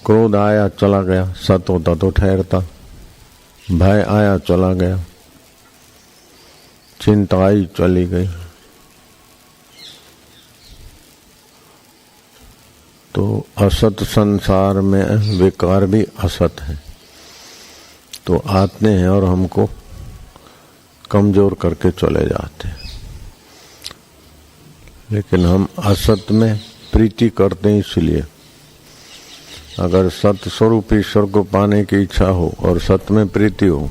क्रोध आया चला गया, सत होता तो ठहरता। भय आया चला गया, चिंता आई चली गई। तो असत संसार में विकार भी असत है, तो आते हैं और हमको कमजोर करके चले जाते हैं। लेकिन हम असत में प्रीति करते हैं, इसलिए अगर सत स्वरूप ईश्वर को पाने की इच्छा हो और सत में प्रीति हो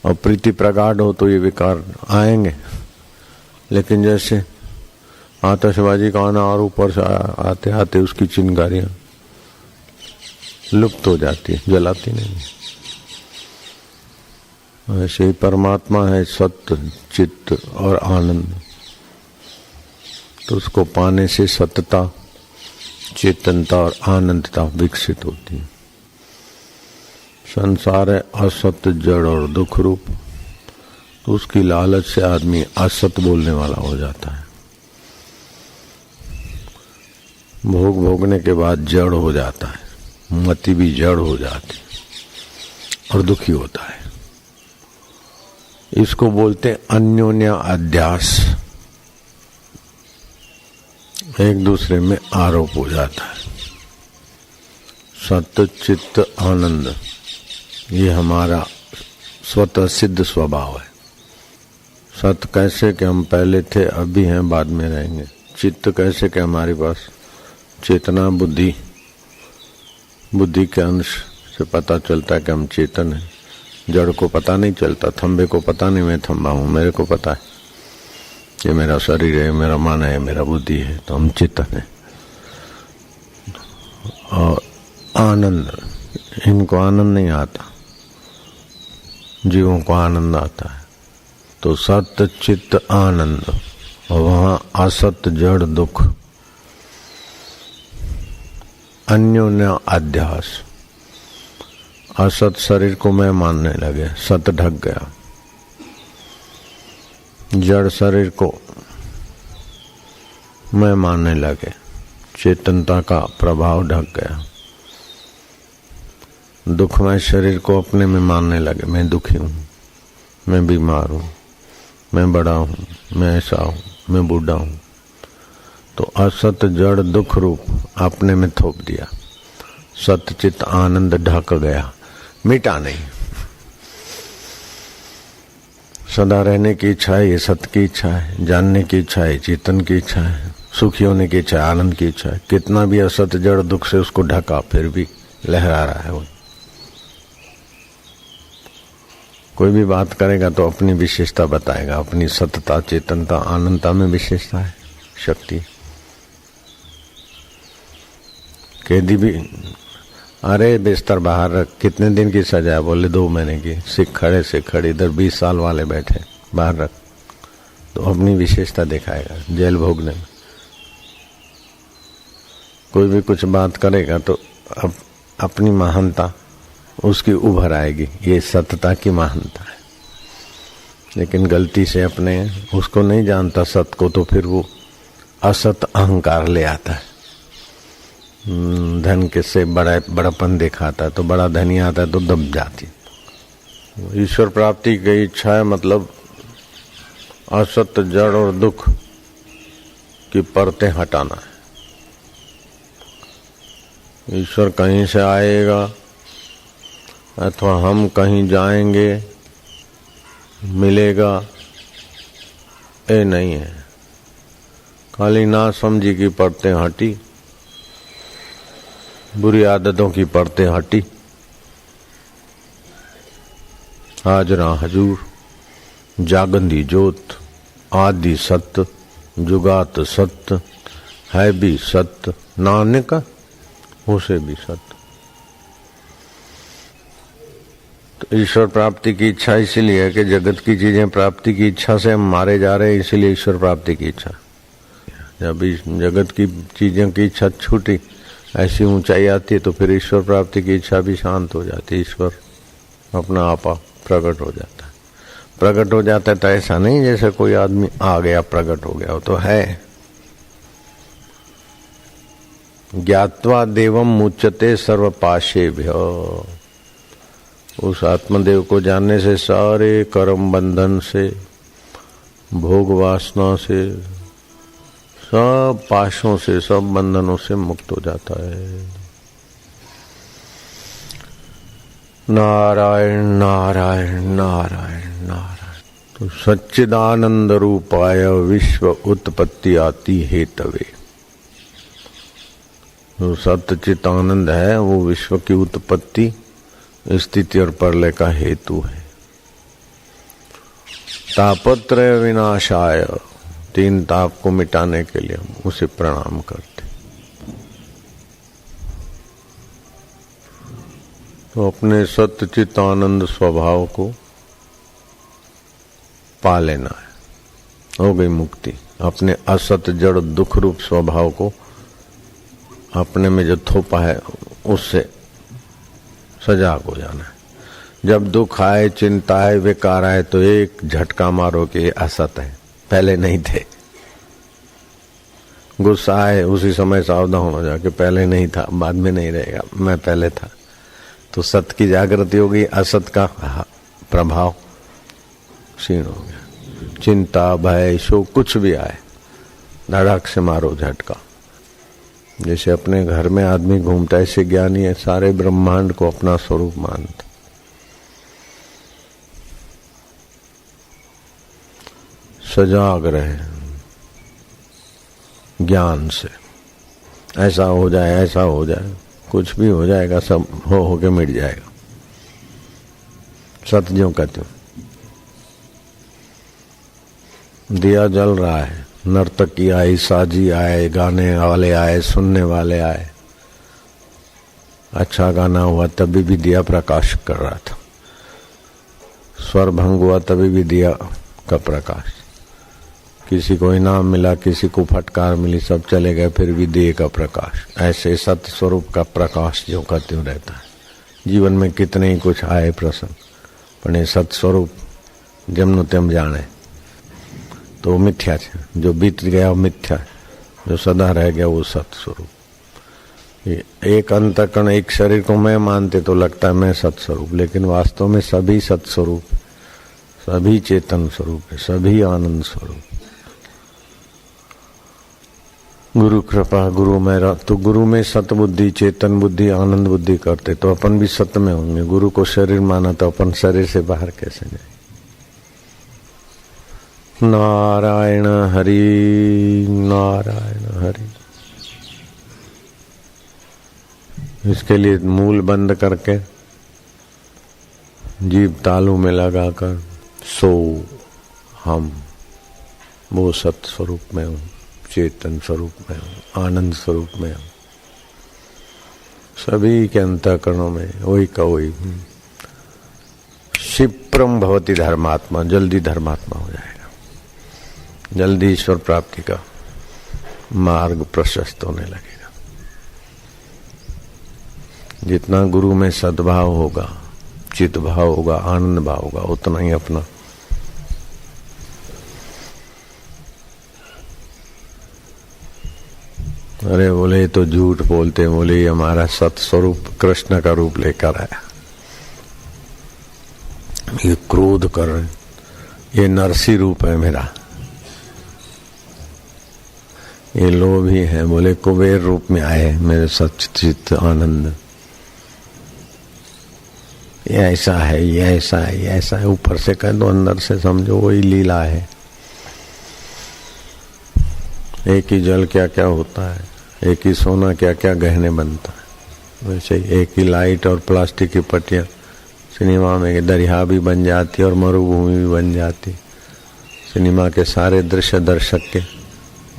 और प्रीति प्रगाढ़ हो तो ये विकार आएंगे। लेकिन जैसे आतिशबाजी का आना और ऊपर से आते आते उसकी चिंगारियां लुप्त हो जाती है, जलाती नहीं। ऐसे ही परमात्मा है सत्य, चित्त और आनंद, तो उसको पाने से सत्यता, चेतनता और आनंदता विकसित होती है। संसार है असत, जड़ और दुख रूप, तो उसकी लालच से आदमी असत बोलने वाला हो जाता है। भोग भोगने के बाद जड़ हो जाता है, मति भी जड़ हो जाती और दुखी होता है। इसको बोलते अन्योन्य अध्यास, एक दूसरे में आरोप हो जाता है। सत्य, चित्त, आनंद ये हमारा स्वतः सिद्ध स्वभाव है। सत्य कैसे कि हम पहले थे, अभी हैं, बाद में रहेंगे। चित्त कैसे कि हमारे पास चेतना, बुद्धि के अंश से पता चलता है कि हम चेतन हैं। जड़ को पता नहीं चलता, थंबे को पता नहीं मैं थंबा हूँ, मेरे को पता है ये मेरा शरीर है, मेरा मन है, मेरा बुद्धि है, तो हम चेतन है। और आनंद, इनको आनंद नहीं आता, जीवों को आनंद आता है। तो सत्य, चित्त, आनंद, और वहां असत, जड़, दुख। अन्योन्य अध्यास, असत शरीर को मैं मानने लगे, सत ढक गया। जड़ शरीर को मैं मानने लगे, चेतनता का प्रभाव ढक गया। दुखमय शरीर को अपने में मानने लगे, मैं दुखी हूँ, मैं बीमार हूँ, मैं बड़ा हूँ, मैं ऐसा हूँ, मैं बूढ़ा हूँ। तो असत, जड़, दुख रूप अपने में थोप दिया। सत्य, चित्त, आनंद ढक गया, मिटा नहीं। सदा रहने की इच्छा है, ये सत्य की इच्छा है। जानने की इच्छा है, चेतन की इच्छा है। सुखी होने की इच्छा है, आनंद की इच्छा है। कितना भी असत, जड़, दुख से उसको ढका, फिर भी लहरा रहा है वो। कोई भी बात करेगा तो अपनी विशेषता बताएगा, अपनी सत्यता, चेतनता, आनंदता में विशेषता है, शक्ति। कैदी भी, अरे बिस्तर बाहर रख, कितने दिन की सजा है? बोले 2 महीने की। सिख खड़े इधर 20 साल वाले बैठे, बाहर रख। तो अपनी विशेषता दिखाएगा जेल भोगने में। कोई भी कुछ बात करेगा तो अपनी महानता उसकी उभर आएगी, ये सत्यता की महानता है। लेकिन गलती से अपने उसको नहीं जानता सत्य को, तो फिर वो असत अहंकार ले आता है। धन के से बड़ापन दिखाता है, तो बड़ा धनी आता है तो दब जाती। ईश्वर प्राप्ति की इच्छा है, मतलब असत, जड़ और दुख की परतें हटाना है। ईश्वर कहीं से आएगा अथवा हम कहीं जाएंगे मिलेगा, ये नहीं है। खाली ना समझी की परतें हटी, बुरी आदतों की परतें हटी। हाजरा हजूर, जागंदी जोत, आदि सत्य, जुगात सत्य, है भी सत्य, नानक उसे भी सत्य। तो ईश्वर प्राप्ति की इच्छा इसीलिए है कि जगत की चीजें प्राप्ति की इच्छा से हम मारे जा रहे हैं, इसीलिए ईश्वर प्राप्ति की इच्छा। जब जगत की चीजों की इच्छा छूटी, ऐसी ऊंचाई आती है, तो फिर ईश्वर प्राप्ति की इच्छा भी शांत हो जाती है। ईश्वर अपना आपा प्रकट हो जाता है। प्रकट हो जाता है तो ऐसा नहीं जैसे कोई आदमी आ गया प्रकट हो गया, वो तो है। ज्ञात्वा देवम मुच्यते सर्वपाशेभ्य। उस आत्मदेव को जानने से सारे कर्म बंधन से, भोग वासना से, सब पाशों से, सब बंधनों से मुक्त हो जाता है। नारायण नारायण नारायण नारायण। तो सच्चिदानंद रूपाय विश्व उत्पत्ति आती हेतवे। जो सच्चित आनंद है वो विश्व की उत्पत्ति, स्थिति और प्रलय का हेतु है। तापत्रय विनाशाय, 3 ताप को मिटाने के लिए हम उसे प्रणाम करते। तो अपने सच्चित आनंद स्वभाव को पा लेना है, हो गई मुक्ति। अपने असत जड़ दुख रूप स्वभाव को, अपने में जो थोपा है उससे सजाग हो जाना है। जब दुख आए, चिंता आए, विकार आए तो एक झटका मारो कि असत है, पहले नहीं थे। गुस्सा आए उसी समय सावधान हो जाके पहले नहीं था, बाद में नहीं रहेगा, मैं पहले था। तो सत्य की जागृति हो गई, असत का प्रभाव क्षीण हो गया। चिंता, भय, शोक कुछ भी आए, धड़ाक से मारो झटका। जैसे अपने घर में आदमी घूमता है, ऐसे ज्ञानी है सारे ब्रह्मांड को अपना स्वरूप मानता। सजाग रहे ज्ञान से, ऐसा हो जाए, ऐसा हो जाए, कुछ भी हो जाएगा, सब हो के मिट जाएगा। सत्यों का त्यों दिया जल रहा है, नर्तकी आई, साजी आए, गाने वाले आए, सुनने वाले आए, अच्छा गाना हुआ तभी भी दिया प्रकाश कर रहा था, स्वर भंग हुआ तभी भी दिया का प्रकाश, किसी को इनाम मिला, किसी को फटकार मिली, सब चले गए, फिर भी दिए का प्रकाश। ऐसे सत्य स्वरूप का प्रकाश जो का त्यों रहता है। जीवन में कितने ही कुछ आए प्रसंग, पर सत्य स्वरूप जमनु तेम जाने तो मिथ्या है। जो बीत गया वो मिथ्या है, जो सदा रह गया वो सत्य स्वरूप। एक अंतःकरण, एक शरीर को मैं मानते तो लगता है मैं सत्य स्वरूप, लेकिन वास्तव में सभी सत्य स्वरूप, सभी चेतन स्वरूप है, सभी आनंद स्वरूप। गुरु कृपा, गुरु में तो गुरु में सत बुद्धि, चेतन बुद्धि, आनंद बुद्धि करते तो अपन भी सत्य में होंगे। गुरु को शरीर माना तो अपन शरीर से बाहर कैसे जाए। नारायण हरि नारायण हरि। इसके लिए मूल बंद करके जीभ तालू में लगाकर सो हम वो सत स्वरूप में हूँ, चेतन स्वरूप में हूँ, आनंद स्वरूप में हूँ। सभी के अंतःकरणों में वही का वही। क्षिप्रम भवति धर्मात्मा, जल्दी धर्मात्मा हो जाएगा, जल्दी ईश्वर प्राप्ति का मार्ग प्रशस्त होने लगेगा। जितना गुरु में सद्भाव होगा, चित भाव होगा, आनंद भाव होगा, उतना ही अपना अरे बोले तो झूठ बोलते, बोले ये हमारा सत स्वरूप कृष्ण का रूप लेकर आया, ये क्रोध कर रहे, ये नरसी रूप है मेरा, ये लोभी है, बोले कुबेर रूप में आए मेरे सच्चित आनंद। ये ऐसा है, ये ऐसा है, ये ऐसा है, ऊपर से कह दो, अंदर से समझो वही लीला है। एक ही जल क्या क्या होता है, एक ही सोना क्या क्या गहने बनता है, वैसे ही एक ही लाइट और प्लास्टिक की पट्टियां सिनेमा में दरिया भी बन जाती और मरुभूमि भी बन जाती। सिनेमा के सारे दृश्य दर्शक के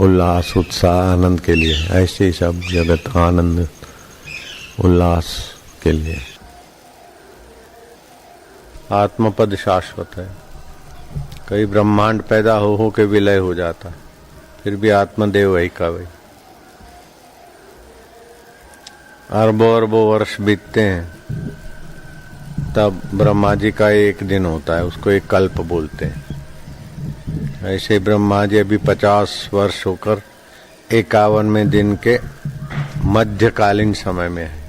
उल्लास, उत्साह, आनंद के लिए, ऐसे ही सब जगत आनंद उल्लास के लिए। आत्मपद शाश्वत है। कई ब्रह्मांड पैदा हो के विलय हो जाता है, फिर भी आत्मदेव वही का वही। अरबों अरबों वर्ष बीतते हैं, तब ब्रह्मा जी का एक दिन होता है, उसको एक कल्प बोलते हैं। ऐसे ब्रह्मा जी अभी 50 वर्ष होकर 51वें दिन के मध्यकालीन समय में है।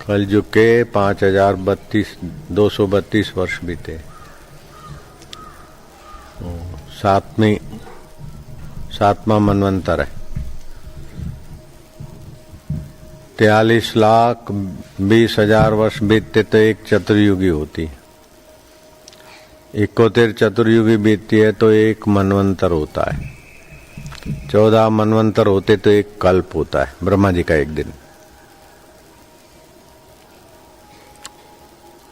कलयुग के 5232 वर्ष बीते। सातवां मनवंतर है। 43,20,000 वर्ष बीतते तो एक चतुर्युगी होती। 71 चतुर्युगी बीतती है तो एक मनवंतर होता है। 14 मनवंतर होते तो एक कल्प होता है, ब्रह्मा जी का एक दिन।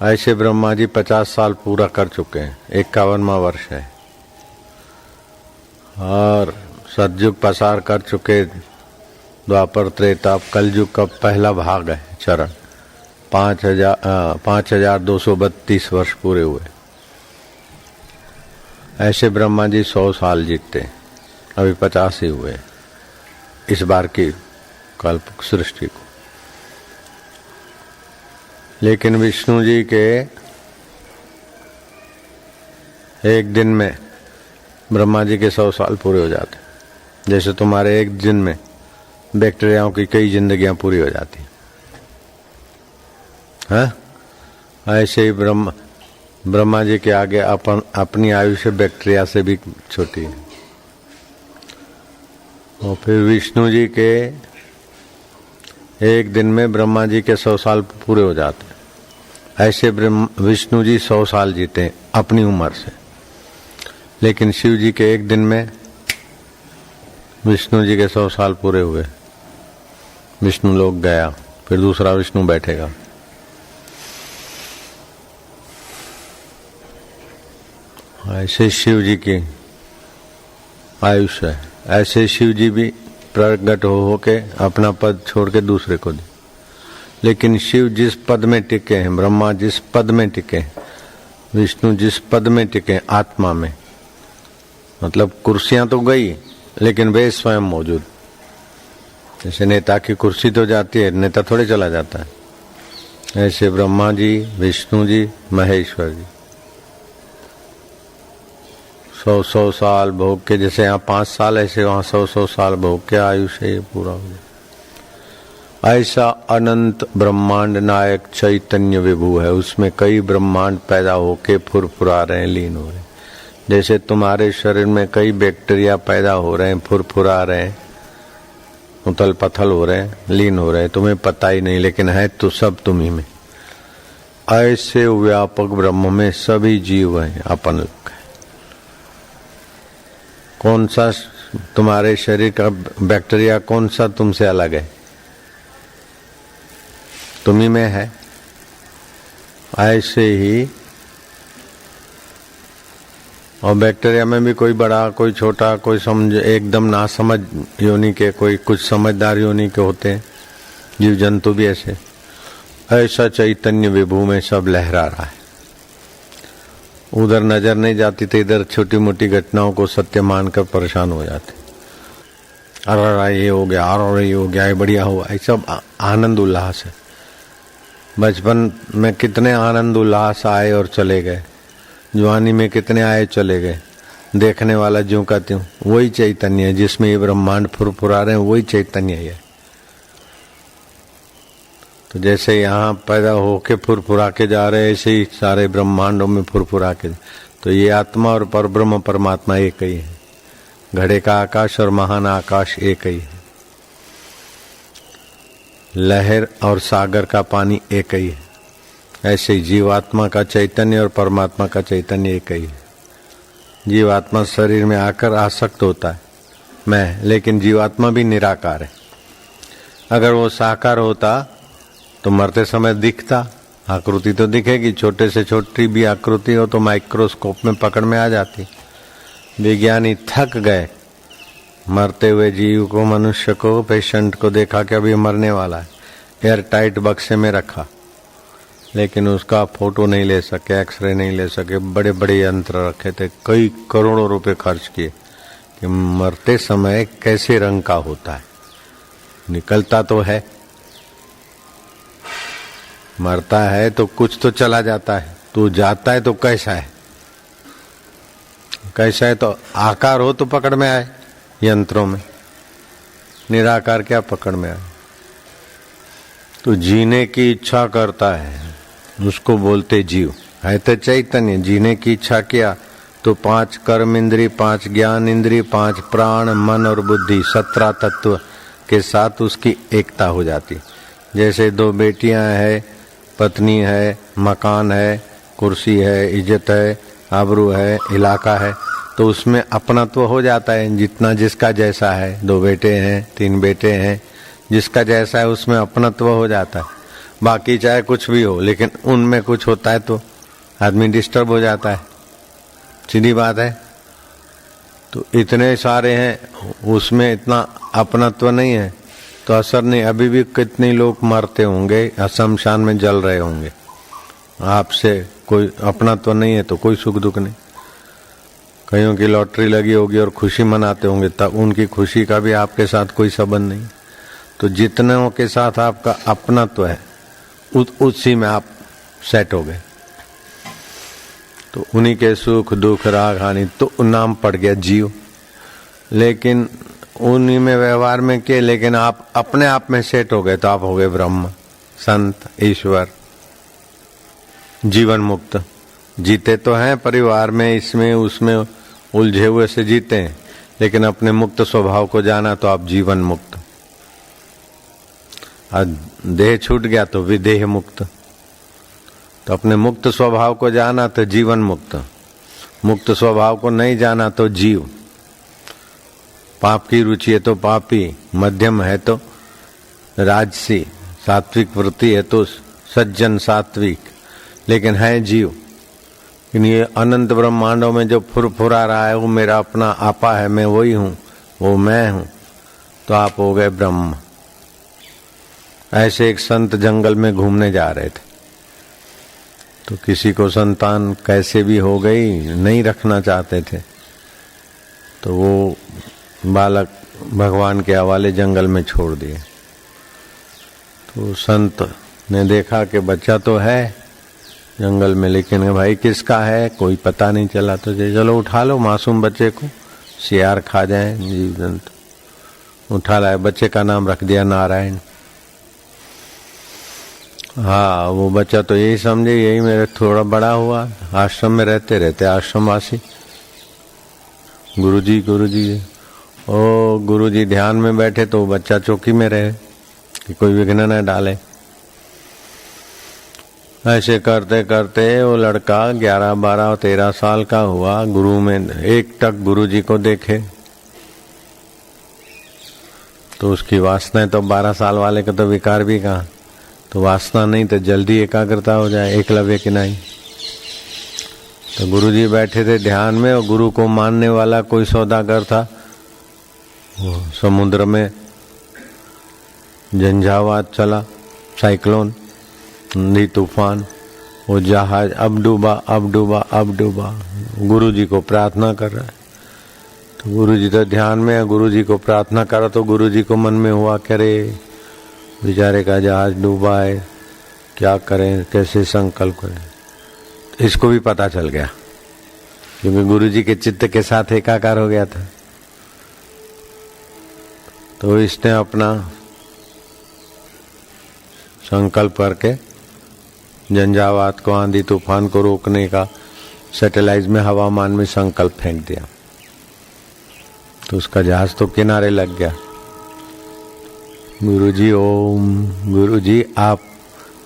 ऐसे ब्रह्मा जी 50 साल पूरा कर चुके हैं, 51वां वर्ष है। और सतयुग पसार कर चुके, द्वापर त्रेता, कलयुग का पहला भाग है, चरण 5232 वर्ष पूरे हुए। ऐसे ब्रह्मा जी 100 साल जीते, अभी 50 ही हुए इस बार की कल्प सृष्टि को। लेकिन विष्णु जी के एक दिन में ब्रह्मा जी के 100 साल पूरे हो जाते। जैसे तुम्हारे एक दिन में बैक्टीरियाओं की कई जिंदगियां पूरी हो जाती हैं, ऐसे ही ब्रह्मा जी के आगे अपनी आयुष्य बैक्टीरिया से भी छोटी है। और फिर विष्णु जी के एक दिन में ब्रह्मा जी के 100 साल पूरे हो जाते। ऐसे विष्णु जी 100 साल जीते अपनी उम्र से। लेकिन शिव जी के एक दिन में विष्णु जी के 100 साल पूरे हुए। विष्णु लोक गया, फिर दूसरा विष्णु बैठेगा। ऐसे शिव जी की आयुष्य है। ऐसे शिव जी भी प्रकट हो के अपना पद छोड़ के दूसरे को दे। लेकिन शिव जिस पद में टिके हैं, ब्रह्मा जिस पद में टिके हैं, विष्णु जिस पद में टिके आत्मा में, मतलब कुर्सियां तो गई लेकिन वे स्वयं मौजूद। जैसे नेता की कुर्सी तो जाती है, नेता थोड़े चला जाता है। ऐसे ब्रह्मा जी, विष्णु जी, महेश्वर जी 100 साल भोग के, जैसे यहाँ 5 साल ऐसे वहां 100 साल भोग के आयुष्य ये पूरा हो गया। ऐसा अनंत ब्रह्मांड नायक चैतन्य विभू है। उसमें कई ब्रह्मांड पैदा होके फुरफुरा रहे हैं, लीन हो रहे हैं। जैसे तुम्हारे शरीर में कई बैक्टीरिया पैदा हो रहे हैं, फुरफुरा रहे हैं, उथल पथल हो रहे हैं, लीन हो रहे हैं, तुम्हें पता ही नहीं, लेकिन है तो सब तुम्ही में। ऐसे व्यापक ब्रह्म में सभी जीव हैं, अपन लोग। कौन सा तुम्हारे शरीर का बैक्टीरिया कौन सा तुमसे अलग है? तुम्ही में है। ऐसे ही और बैक्टीरिया में भी कोई बड़ा, कोई छोटा, कोई समझ एकदम ना समझ योनि के, कोई कुछ समझदार योनि के होते हैं। जीव जंतु भी ऐसे। ऐसा चैतन्य विभू में सब लहरा रहा है। उधर नजर नहीं जाती तो इधर छोटी मोटी घटनाओं को सत्य मानकर परेशान हो जाते। अरे ये हो गया, अरे ये हो गया, ये बढ़िया हुआ, ये सब आनंद उल्लास है। बचपन में कितने आनंद उल्लास आए और चले गए, जवानी में कितने आए चले गए। देखने वाला ज्यों का त्यों वही चैतन्य है। जिसमें ये ब्रह्मांड फुरफुरा रहे हैं वही चैतन्य है। तो जैसे यहाँ पैदा होके फुरफुरा के जा रहे हैं, ऐसे ही सारे ब्रह्मांडों में फुरफुरा के। तो ये आत्मा और परब्रह्म परमात्मा एक ही है। घड़े का आकाश और महान आकाश एक ही है। लहर और सागर का पानी एक ही है। ऐसे ही जीवात्मा का चैतन्य और परमात्मा का चैतन्य एक ही है। जीवात्मा शरीर में आकर आसक्त होता है मैं, लेकिन जीवात्मा भी निराकार है। अगर वो साकार होता तो मरते समय दिखता, आकृति तो दिखेगी। छोटे से छोटी भी आकृति हो तो माइक्रोस्कोप में पकड़ में आ जाती। विज्ञानी थक गए, मरते हुए जीव को, मनुष्य को, पेशेंट को देखा कि अभी मरने वाला है, एयर टाइट बक्से में रखा, लेकिन उसका फोटो नहीं ले सके, एक्सरे नहीं ले सके। बड़े बड़े यंत्र रखे थे, कई करोड़ों रुपए खर्च किए कि मरते समय कैसे रंग का होता है। निकलता तो है, मरता है तो कुछ तो चला जाता है, तो जाता है तो कैसा है, कैसा है तो आकार हो तो पकड़ में आए यंत्रों में। निराकार क्या पकड़ में आए। तो जीने की इच्छा करता है उसको बोलते जीव, है तो चैतन्य। जीने की इच्छा किया तो 5 कर्म इंद्री, 5 ज्ञान इंद्री, 5 प्राण, मन और बुद्धि, 17 तत्व के साथ उसकी एकता हो जाती। जैसे 2 बेटियां है, पत्नी है, मकान है, कुर्सी है, इज्जत है, आबरू है, इलाका है, तो उसमें अपनत्व हो जाता है। जितना जिसका जैसा है, 2 बेटे हैं, 3 बेटे हैं, जिसका जैसा है उसमें अपनत्व हो जाता है। बाकी चाहे कुछ भी हो, लेकिन उनमें कुछ होता है तो आदमी डिस्टर्ब हो जाता है, सीधी बात है। तो इतने सारे हैं, उसमें इतना अपनत्व नहीं है तो असर नहीं। अभी भी कितने लोग मरते होंगे, शमशान में जल रहे होंगे, आपसे कोई अपनत्व नहीं है तो कोई सुख दुख नहीं। कईयों की लॉटरी लगी होगी और खुशी मनाते होंगे, तब उनकी खुशी का भी आपके साथ कोई संबंध नहीं। तो जितनों के साथ आपका अपनत्व है उसी में आप सेट हो गए। तो उन्हीं के सुख दुख राग हानि तो नाम पड़ गया जीव। लेकिन उन्हीं में व्यवहार में के, लेकिन आप अपने आप में सेट हो गए तो आप हो गए ब्रह्म, संत, ईश्वर, जीवन मुक्त। जीते तो हैं परिवार में, इसमें उसमें उलझे हुए से जीते हैं, लेकिन अपने मुक्त स्वभाव को जाना तो आप जीवन मुक्त। आज देह छूट गया तो विदेह मुक्त। तो अपने मुक्त स्वभाव को जाना तो जीवन मुक्त, मुक्त स्वभाव को नहीं जाना तो जीव। पाप की रुचि है तो पापी, मध्यम है तो राजसी, सात्विक वृत्ति है तो सज्जन सात्विक, लेकिन है जीव। ये अनंत ब्रह्मांडों में जो फुरफुरा रहा है वो मेरा अपना आपा है, मैं वही हूँ, वो मैं हूँ, तो आप हो गए ब्रह्म। ऐसे एक संत जंगल में घूमने जा रहे थे, तो किसी को संतान कैसे भी हो गई, नहीं रखना चाहते थे, तो वो बालक भगवान के हवाले जंगल में छोड़ दिए। तो संत ने देखा कि बच्चा तो है जंगल में, लेकिन भाई किसका है कोई पता नहीं चला, तो चलो उठा लो मासूम बच्चे को, सियार खा जाए जीव जंतु। उठा लाए, बच्चे का नाम रख दिया नारायण। हाँ, वो बच्चा तो यही समझे यही मेरे थोड़ा बड़ा हुआ, आश्रम में रहते रहते आश्रमवासी। गुरुजी ओ गुरुजी ध्यान में बैठे तो बच्चा चौकी में रहे कि कोई विघ्न न डाले। ऐसे करते करते वो लड़का 11, 12, 13 साल का हुआ। गुरु में एक टक गुरुजी को देखे तो उसकी वासनाएं, तो 12 साल वाले का तो विकार भी कहाँ, तो वासना नहीं तो जल्दी एकाग्रता हो जाए, एकलव्य की नहीं। तो गुरुजी बैठे थे ध्यान में, और गुरु को मानने वाला कोई सौदागर था। वो समुद्र में झंझावात चला, साइक्लोन, आंधी तूफान, वो जहाज अब डूबा। गुरुजी को प्रार्थना कर रहा है, तो गुरुजी तो ध्यान में है, गुरुजी को प्रार्थना करा तो गुरुजी को मन में हुआ करे बेचारे का जहाज डूबा है, क्या करें, कैसे संकल्प करें। इसको भी पता चल गया क्योंकि गुरुजी के चित्त के साथ एकाकार हो गया था। तो इसने अपना संकल्प करके झंझावात को, आंधी तूफान को रोकने का सैटेलाइट में हवामान में संकल्प फेंक दिया, तो उसका जहाज तो किनारे लग गया। गुरुजी ओम, गुरुजी आप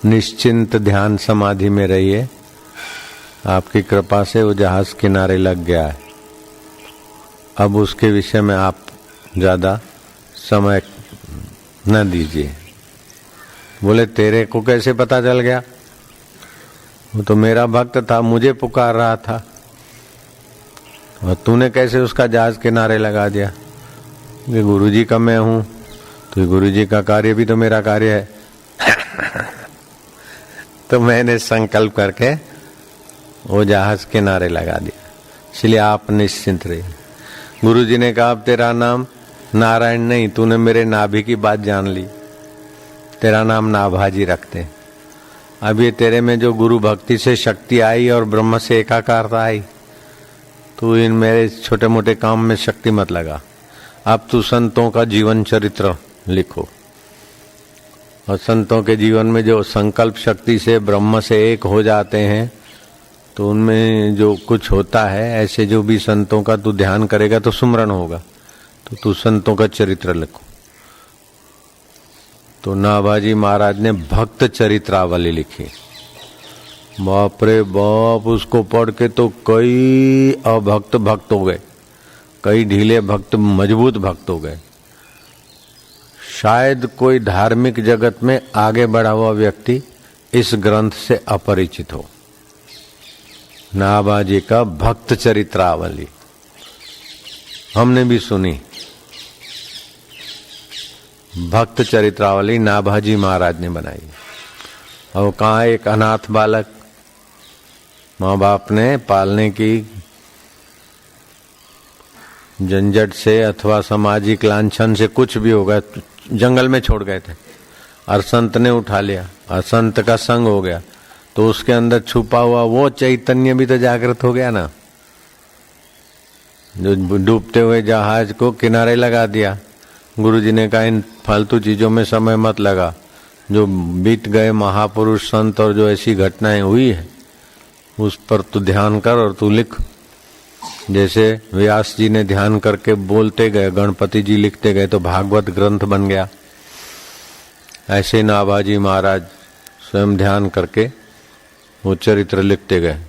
निश्चिंत ध्यान समाधि में रहिए, आपकी कृपा से वो जहाज किनारे लग गया है। अब उसके विषय में आप ज्यादा समय न दीजिए। बोले तेरे को कैसे पता चल गया? वो तो मेरा भक्त था, मुझे पुकार रहा था, और तूने कैसे उसका जहाज किनारे लगा दिया? कि गुरुजी का मैं हूं, तो गुरुजी का कार्य भी तो मेरा कार्य है। तो मैंने संकल्प करके वो जहाज किनारे लगा दिया। इसलिए आप निश्चिंत रहिए। गुरुजी ने कहा अब तेरा नाम नारायण नहीं, तूने मेरे नाभि की बात जान ली, तेरा नाम नाभाजी रखते। अब ये तेरे में जो गुरु भक्ति से शक्ति आई और ब्रह्म से एकाकारता आई, तू इन मेरे छोटे मोटे काम में शक्ति मत लगा। अब तू संतों का जीवन चरित्र लिखो। और संतों के जीवन में जो संकल्प शक्ति से ब्रह्म से एक हो जाते हैं, तो उनमें जो कुछ होता है, ऐसे जो भी संतों का तू ध्यान करेगा तो सुमरण होगा। तो तू संतों का चरित्र लिखो। तो नाभाजी महाराज ने भक्त चरित्रावली लिखी। बाप रे बाप, उसको पढ़ के तो कई अभक्त भक्त हो गए, कई ढीले भक्त मजबूत भक्त हो गए। शायद कोई धार्मिक जगत में आगे बढ़ा हुआ व्यक्ति इस ग्रंथ से अपरिचित हो। नाभाजी का भक्त चरित्रावली हमने भी सुनी। भक्त चरित्रावली नाभाजी महाराज ने बनाई। और कहाँ एक अनाथ बालक, माँ बाप ने पालने की झंझट से अथवा सामाजिक लांछन से कुछ भी हो गया, जंगल में छोड़ गए थे और संत ने उठा लिया और संत का संग हो गया, तो उसके अंदर छुपा हुआ वो चैतन्य भी तो जागृत हो गया ना, जो डूबते हुए जहाज को किनारे लगा दिया। गुरुजी ने कहा इन फालतू चीजों में समय मत लगा, जो बीत गए महापुरुष संत और जो ऐसी घटनाएं हुई है उस पर तू ध्यान कर और तू लिख। जैसे व्यास जी ने ध्यान करके बोलते गए, गणपति जी लिखते गए, तो भागवत ग्रंथ बन गया। ऐसे नाभाजी महाराज स्वयं ध्यान करके वो चरित्र लिखते गए।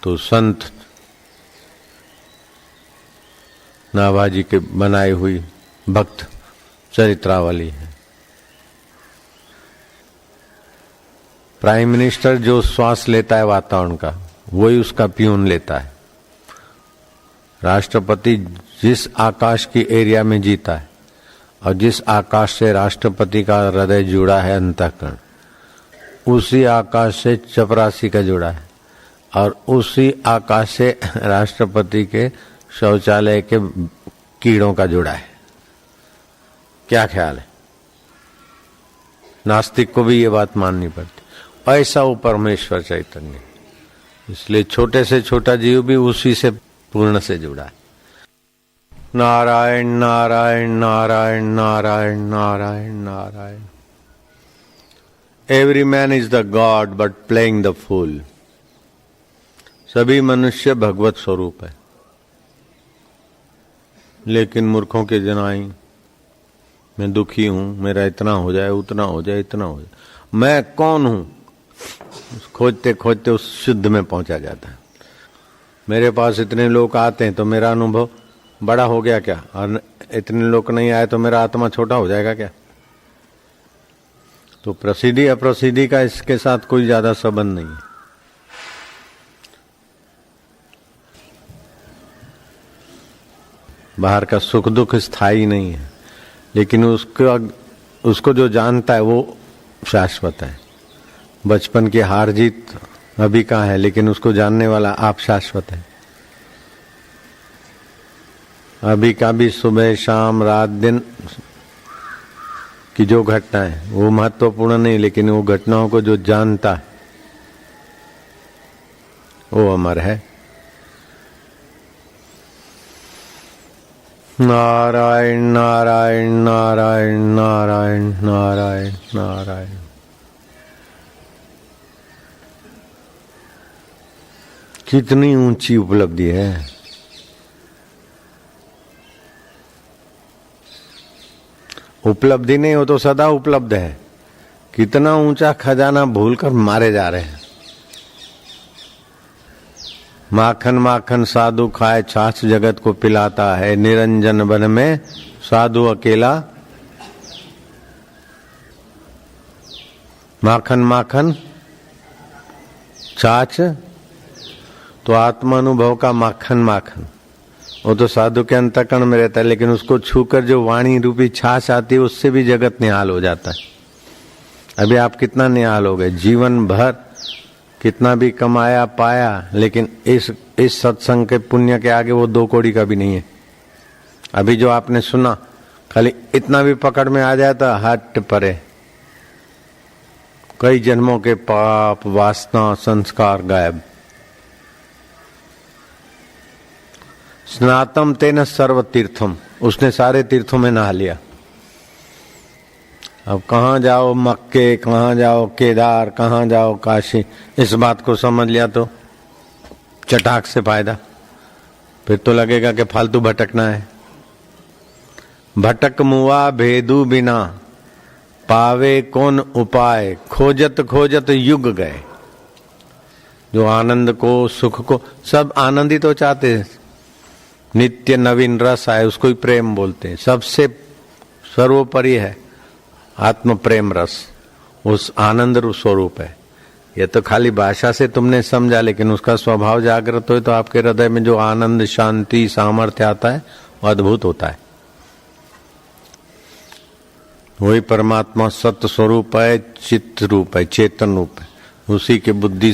तो संत नाभाजी के बनाई हुई भक्त चरित्रावली है। प्राइम मिनिस्टर जो श्वास लेता है वातावरण का, वही उसका प्यून लेता है। राष्ट्रपति जिस आकाश की एरिया में जीता है और जिस आकाश से राष्ट्रपति का हृदय जुड़ा है, अंतःकरण, उसी आकाश से चपरासी का जुड़ा है और उसी आकाश से राष्ट्रपति के शौचालय के कीड़ों का जुड़ा है। क्या ख्याल है? नास्तिक को भी ये बात माननी पड़ती। ऐसा वो परमेश्वर चैतन्य, इसलिए छोटे से छोटा जीव भी उसी से पूर्ण से जुड़ा है। Narayan Narayan Narayan Narayan Narayan Narayan. Every man is the god but playing the fool. सभी मनुष्य भगवत स्वरूप है, लेकिन मूर्खों के जनाई मैं दुखी हूं, मेरा इतना हो जाए, उतना हो जाए, इतना हो जाए, मैं कौन हूं, खोजते खोजते उस शुद्ध में पहुंचा जाता है। मेरे पास इतने लोग आते हैं तो मेरा अनुभव बड़ा हो गया क्या, और इतने लोग नहीं आए तो मेरा आत्मा छोटा हो जाएगा क्या? तो प्रसिद्धि अप्रसिद्धि का इसके साथ कोई ज्यादा संबंध नहीं है। बाहर का सुख दुख स्थायी नहीं है, लेकिन उसको जो जानता है वो शाश्वत है। बचपन की हार जीत अभी कहाँ है, लेकिन उसको जानने वाला आप शाश्वत है। अभी का भी सुबह शाम रात दिन की जो घटना है वो महत्वपूर्ण नहीं, लेकिन वो घटनाओं को जो जानता है वो अमर है। नारायण नारायण नारायण नारायण नारायण नारायण। कितनी ऊंची उपलब्धि है। उपलब्धि नहीं हो तो सदा उपलब्ध है। कितना ऊंचा खजाना भूलकर मारे जा रहे हैं। माखन माखन साधु खाए, छाछ जगत को पिलाता है, निरंजन वन में साधु अकेला। माखन माखन छाछ तो आत्मानुभव का माखन माखन, वो तो साधु के अंतःकरण में रहता है, लेकिन उसको छूकर जो वाणी रूपी छाछ आती है उससे भी जगत निहाल हो जाता है। अभी आप कितना निहाल हो गए, जीवन भर कितना भी कमाया पाया, लेकिन इस सत्संग के पुण्य के आगे वो 2 कौड़ी का भी नहीं है। अभी जो आपने सुना, खाली इतना भी पकड़ में आ जाता, हट परे। कई जन्मों के पाप वासना संस्कार गायब। स्नातम तेन सर्व तीर्थम, उसने सारे तीर्थों में नहा लिया। अब कहाँ जाओ मक्के, कहाँ जाओ केदार, कहाँ जाओ काशी, इस बात को समझ लिया तो चटाक से फायदा। फिर तो लगेगा कि फालतू भटकना है। भटक मुआ भेदू बिना, पावे कौन उपाय, खोजत खोजत युग गए। जो आनंद को, सुख को, सब आनंद ही तो चाहते हैं। नित्य नवीन रस आए उसको ही प्रेम बोलते हैं। सबसे सर्वोपरि है आत्म प्रेम रस, उस आनंद स्वरूप है। ये तो खाली भाषा से तुमने समझा, लेकिन उसका स्वभाव जागृत हो तो आपके हृदय में जो आनंद, शांति, सामर्थ्य आता है वो अद्भुत होता है। वही परमात्मा सत्य स्वरूप है, चित्त रूप है, चेतन रूप है। उसी के बुद्धि,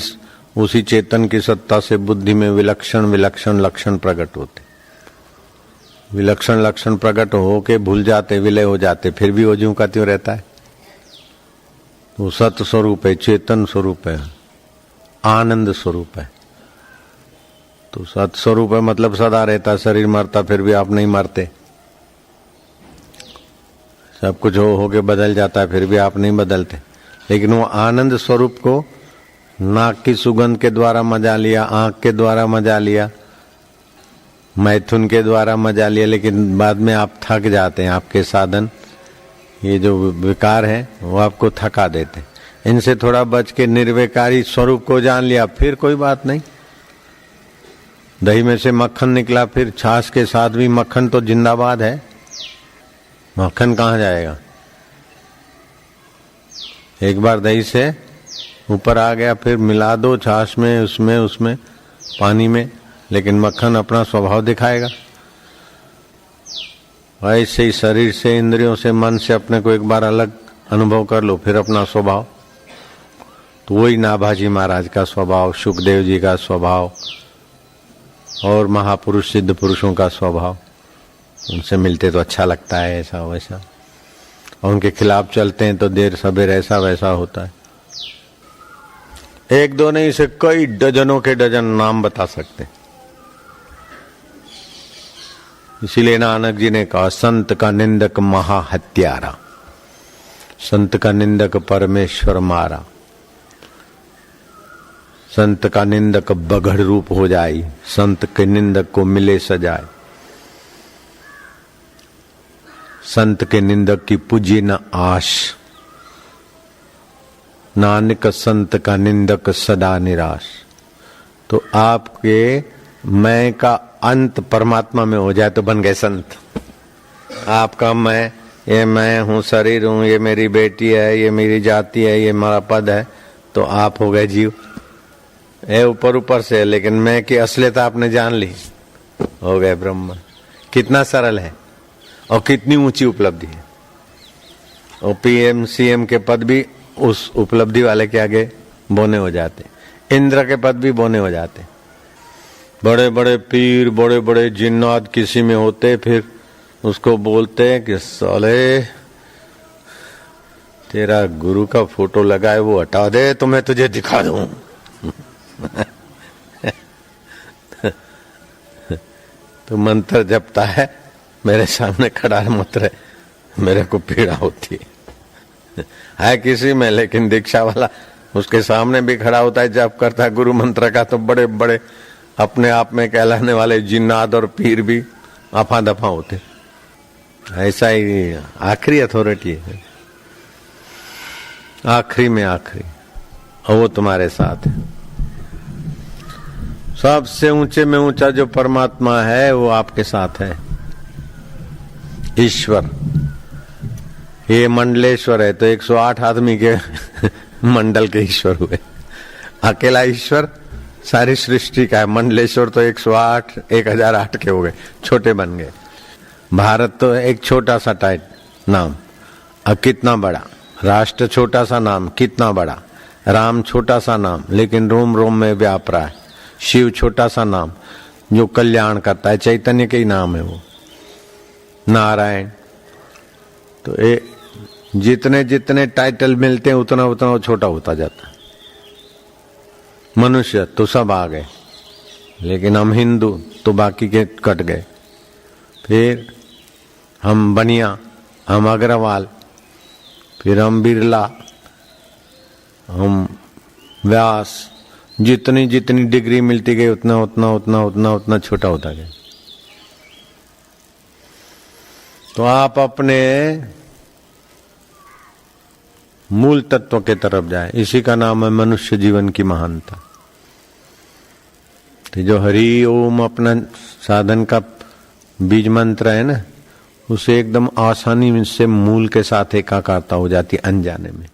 उसी चेतन की सत्ता से बुद्धि में विलक्षण विलक्षण लक्षण प्रकट होते। विलक्षण लक्षण प्रकट हो के भूल जाते, विलय हो जाते, फिर भी वो ज्यों का त्यों रहता है। वो सत्य स्वरूप है, चेतन स्वरूप है, आनंद स्वरूप है। तो सत्य स्वरूप है मतलब सदा रहता, शरीर मरता फिर भी आप नहीं मरते। सब कुछ हो के बदल जाता है फिर भी आप नहीं बदलते। लेकिन वो आनंद स्वरूप को नाक की सुगंध के द्वारा मजा लिया, आंख के द्वारा मजा लिया, मैथुन के द्वारा मजा लिया, लेकिन बाद में आप थक जाते हैं। आपके साधन, ये जो विकार है वो आपको थका देते हैं। इनसे थोड़ा बच के निर्विकारी स्वरूप को जान लिया, फिर कोई बात नहीं। दही में से मक्खन निकला, फिर छाछ के साथ भी मक्खन तो जिंदाबाद है। मक्खन कहाँ जाएगा? एक बार दही से ऊपर आ गया, फिर मिला दो छाछ में, उसमें पानी में, लेकिन मक्खन अपना स्वभाव दिखाएगा। ऐसे ही शरीर से, इंद्रियों से, मन से अपने को एक बार अलग अनुभव कर लो, फिर अपना स्वभाव। तो वही नाभाजी महाराज का स्वभाव, सुखदेव जी का स्वभाव और महापुरुष सिद्ध पुरुषों का स्वभाव। उनसे मिलते तो अच्छा लगता है ऐसा वैसा, और उनके खिलाफ चलते हैं तो देर सबेर ऐसा वैसा होता है। एक दो नहीं, इसे कई डजनों के डजन नाम बता सकते। इसीलिए नानक जी ने कहा, संत का निंदक महा हत्यारा, संत का निंदक परमेश्वर मारा, संत का निंदक बगड़ रूप हो जाए, संत के निंदक को मिले सजाए, संत के निंदक की पूजी न आश, नानक संत का निंदक सदा निराश। तो आपके मैं का अंत परमात्मा में हो जाए तो बन गए संत। आपका मैं, ये मैं हूँ, शरीर हूँ, ये मेरी बेटी है, ये मेरी जाति है, ये मेरा पद है, तो आप हो गए जीव। ये ऊपर ऊपर से, लेकिन मैं की असलियत आपने जान ली, हो गए ब्रह्म। कितना सरल है और कितनी ऊंची उपलब्धि है। और पीएम सीएम के पद भी उस उपलब्धि वाले के आगे बोने हो जाते, इंद्र के पद भी बोने हो जाते। बड़े बड़े पीर, बड़े बड़े जिन्नात किसी में होते, फिर उसको बोलते हैं कि साले तेरा गुरु का फोटो लगा है वो हटा दे तो मैं तुझे दिखा दूं। तो मंत्र जपता है, मेरे सामने खड़ा मत रहे, मेरे को पीड़ा होती है किसी में, लेकिन दीक्षा वाला उसके सामने भी खड़ा होता है, जप करता है गुरु मंत्र का, तो बड़े बड़े अपने आप में कहलाने वाले जिन्नात और पीर भी आफा दफा होते। ऐसा ही आखिरी अथॉरिटी है, आखिरी में आखिरी, और वो तुम्हारे साथ है। सबसे ऊंचे में ऊंचा जो परमात्मा है वो आपके साथ है, ईश्वर। ये मंडलेश्वर है तो 108 आदमी के मंडल के ईश्वर हुए। अकेला ईश्वर सारी सृष्टि का है, मंडलेश्वर तो 108 1008 के हो गए, छोटे बन गए। भारत तो एक छोटा सा टाइट नाम, अब कितना बड़ा राष्ट्र, छोटा सा नाम कितना बड़ा। राम छोटा सा नाम, लेकिन रोम रोम में व्याप रहा है। शिव छोटा सा नाम जो कल्याण करता है, चैतन्य के ही नाम है वो। नारायण, तो ये जितने जितने टाइटल मिलते हैं उतना उतना वो छोटा होता जाता है। मनुष्य तो सब आ गए, लेकिन हम हिंदू तो बाकी के कट गए। फिर हम बनिया, हम अग्रवाल, फिर हम बिरला, हम व्यास, जितनी जितनी डिग्री मिलती गई उतना उतना उतना उतना उतना छोटा होता गया। तो आप अपने मूल तत्व के तरफ जाए, इसी का नाम है मनुष्य जीवन की महानता। तो जो हरि ओम अपना साधन का बीज मंत्र है ना, उसे एकदम आसानी से मूल के साथ एकाकारता हो जाती अनजाने में।